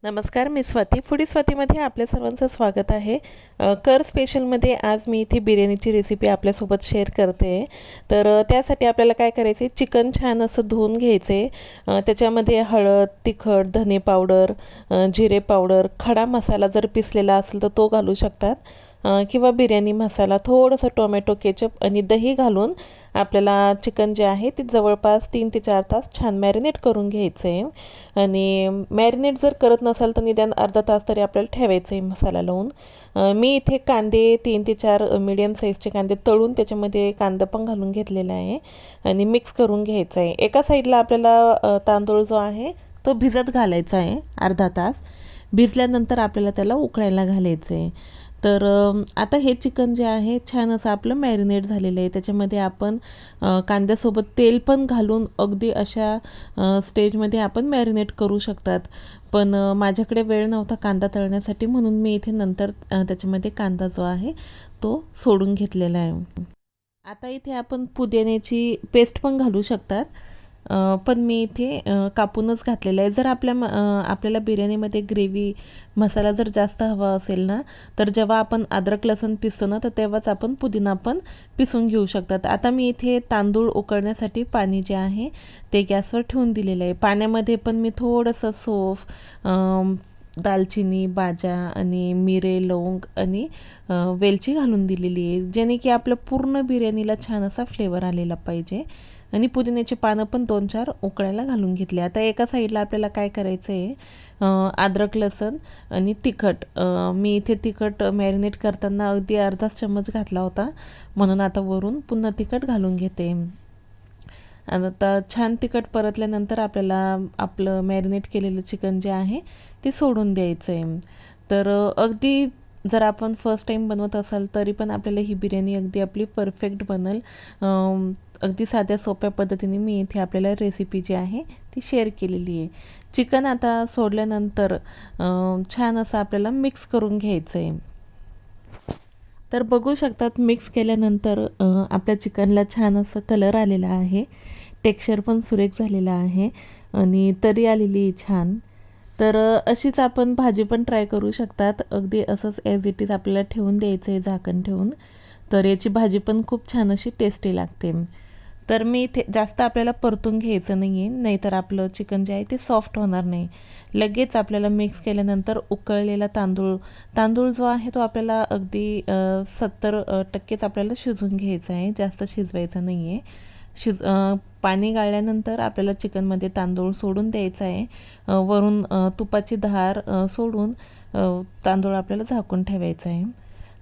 नमस्कार, मी स्वाती. फूडी स्वातीमध्ये आपल्या सर्वांचं स्वागत आहे. कर स्पेशलमध्ये आज मी इथे बिर्याणीची रेसिपी आपल्यासोबत शेअर करते. तर त्यासाठी आपल्याला काय करायचं आहे, चिकन छान असं धुवून घ्यायचे. त्याच्यामध्ये हळद, तिखट, धने पावडर, जिरे पावडर, खडा मसाला जर पिसलेला असेल तर तो घालू शकतात, किंवा बिर्याणी मसाला, थोडंसं टोमॅटो केचप आणि दही घालून आपल्याला चिकन जे आहे ते जवळपास 3 ते 4 तास छान मॅरिनेट करून घ्यायचं आहे. आणि मॅरिनेट जर करत नसाल तर निदान अर्धा तास तरी आपल्याला ठेवायचं आहे मसाला लावून. मी इथे कांदे 3 ते 4 मीडियम साईजचे कांदे तळून त्याच्यामध्ये कांदा पण घालून घेतलेला आहे आणि मिक्स करून घ्यायचं आहे. एका साईडला आपल्याला तांदूळ जो आहे तो भिजत घालायचा आहे अर्धा तास. भिजल्यानंतर आपल्याला त्याला उकळायला घालायचं आहे. तर आता हे चिकन जे आहे छान असं आपलं मॅरिनेट झालेलं आहे. त्याच्यामध्ये आपण कांद्यासोबत तेल पण घालून अगदी अशा स्टेजमध्ये आपण मॅरिनेट करू शकतात. पण माझ्याकडे वेळ नव्हता कांदा तळण्यासाठी, म्हणून मी इथे नंतर त्याच्यामध्ये कांदा जो आहे तो सोडून घेतलेला आहे. आता इथे आपण पुदिन्याची पेस्ट पण घालू शकतात, पण मी इथे कापूनच घातलेलं आहे. जर आपल्याला बिर्याणीमध्ये ग्रेव्ही मसाला जर जास्त हवा असेल ना, तर जेव्हा आपण अद्रक लसूण पिसतो ना, तर तेव्हाच आपण पुदिना पण पिसून घेऊ शकतात. आता मी इथे तांदूळ उकळण्यासाठी पाणी जे आहे ते गॅसवर ठेवून दिलेलं आहे. पाण्यामध्ये पण मी थोडंसं सौंफ, दालचिनी, बाजा आणि मिरे, लवंग आणि वेलची घालून दिलेली आहे, जेणे की आपल्या पूर्ण बिर्याणीला छान असा फ्लेवर आलेला पाहिजे. आणि पुदिन्याची पानं पण 2-4 उकळायला घालून घेतली. आता एका साईडला आपल्याला काय करायचं आहे, अद्रक लसूण आणि तिखट. मी इथे तिखट मॅरिनेट करताना अगदी अर्धाच चम्मच घातला होता, म्हणून आता वरून पुन्हा तिखट घालून घेते. आता छान तिखट परतल्यानंतर आपल्याला आपलं मॅरिनेट केलेलं चिकन जे आहे ते सोडून द्यायचं आहे. तर अगदी जर आपण फर्स्ट टाईम बनवत असाल तरी पण आपल्याला ही बिर्याणी अगदी आपली परफेक्ट बनेल. अगदी साध्या सोप्या पद्धतीने मी इथे आपल्याला रेसिपी जी आहे ती शेअर केलेली आहे. चिकन आता सोडल्यानंतर छान असं आपल्याला मिक्स करून घ्यायचं आहे. तर बघू शकतात, मिक्स केल्यानंतर आपल्या चिकनला छान असं कलर आलेला आहे, टेक्स्चर पण सुरेख झालेला आहे आणि तरी आलेली छान. तर अशीच आपण भाजी पण ट्राय करू शकतात. अगदी असंच ॲज इट इज आपल्याला ठेवून द्यायचं आहे झाकण ठेवून. तर याची भाजी पण खूप छान अशी टेस्टी लागते. तर मी इथे जास्त आपल्याला परतून घ्यायचं नाही आहे, नाहीतर आपलं चिकन जे आहे ते सॉफ्ट होणार नाही. लगेच आपल्याला मिक्स केल्यानंतर उकळलेला तांदूळ जो आहे तो आपल्याला अगदी 70% आपल्याला शिजवून घ्यायचा आहे, जास्त शिजवायचं नाही आहे. पाणी गाळल्यानंतर आपल्याला चिकनमध्ये तांदूळ सोडून द्यायचा आहे. वरून तुपाची धार सोडून तांदूळ आपल्याला झाकून ठेवायचा आहे.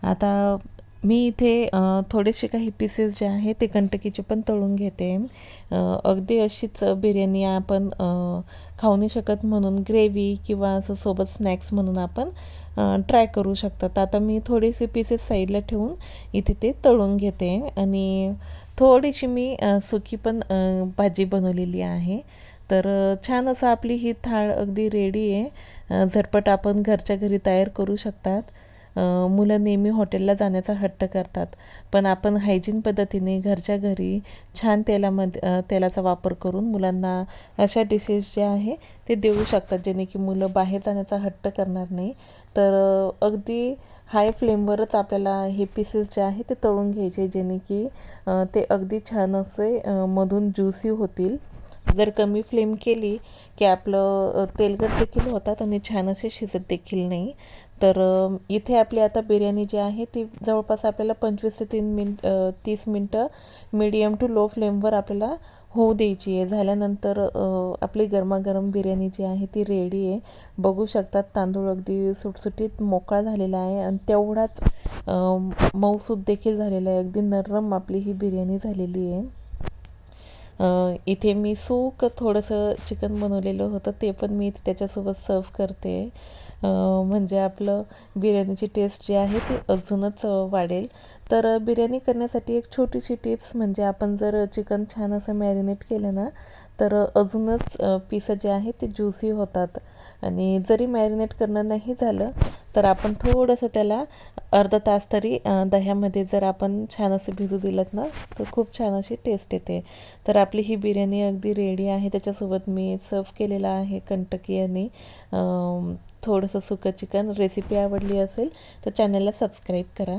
आता मी इथे थोडेसे काही पीसेस जे आहे ते कंटकीचे पण तळून घेते. अगदी अशीच बिर्याणी आपण खाऊ नाही शकत, म्हणून ग्रेव्ही किंवा असं सोबत स्नॅक्स म्हणून आपण ट्राय करू शकतात. आता मी थोडेसे पीसेस साईडला ठेवून इथे ते तळून घेते आणि थोडीशी मी सुकी पण भाजी बनवलेली आहे. तर छान असं आपली ही थाळ अगदी रेडी आहे. झटपट आपण घरच्या घरी तयार करू शकतात. मुलं नेहमी हॉटेलला जाण्याचा हट्ट करतात, पण आपण हायजीन पद्धतीने घरच्या घरी छान तेलाचा वापर करून मुलांना अशा डिशेस जे आहे ते देऊ शकतात, जेणे की मुलं बाहेर जाण्याचा हट्ट करणार नाही. तर अगदी हाय फ्लेमवरच आपल्याला हे पीसेस जे आहे ते तळून घ्यायचे, जेणे की ते अगदी छान असे मधून ज्युसी होतील. जर कमी फ्लेम केली की आपलं तेलकट देखील होतात आणि छान असे शिजत देखील नाही. तर इथे आपली आता बिर्याणी जी आहे ती जवळपास आपल्याला 25 ते 30 मिनटं मीडियम टू लो फ्लेमवर आपल्याला होऊ द्यायची आहे. झाल्यानंतर आपली गरमागरम बिर्याणी जी आहे ती रेडी आहे. बघू शकतात, तांदूळ अगदी सुटसुटीत मोकळा झालेला आहे आणि तेवढाच मऊसूद देखील झालेला आहे. अगदी नरम आपली ही बिर्याणी झालेली आहे. इथे मी सूक थोडंसं चिकन बनवलेलं होतं, ते पण मी त्याच्यासोबत सर्व करते. म्हणजे आपलं बिर्याणीची टेस्ट जी आहे ती अजूनच वाढेल. तर बिर्याणी करण्यासाठी एक छोटीशी टिप्स म्हणजे आपण जर चिकन छान असं मॅरिनेट केलं ना, तर अजूनच पीस जे आहे ते ज्युसी होतात. आणि जरी मॅरिनेट करणं नाही झालं तर आपण थोडंसं त्याला अर्धा तास तरी दह्यामध्ये जर आपण छान असं भिजू दिलं ना तर खूप छान अशी टेस्ट येते. तर आपली ही बिर्याणी अगदी रेडी आहे. त्याच्यासोबत मी सर्व केलेला आहे कंटकी आणि थोडंसं सुकं चिकन. रेसिपी आवडली असेल तर चॅनलला सबस्क्राईब करा.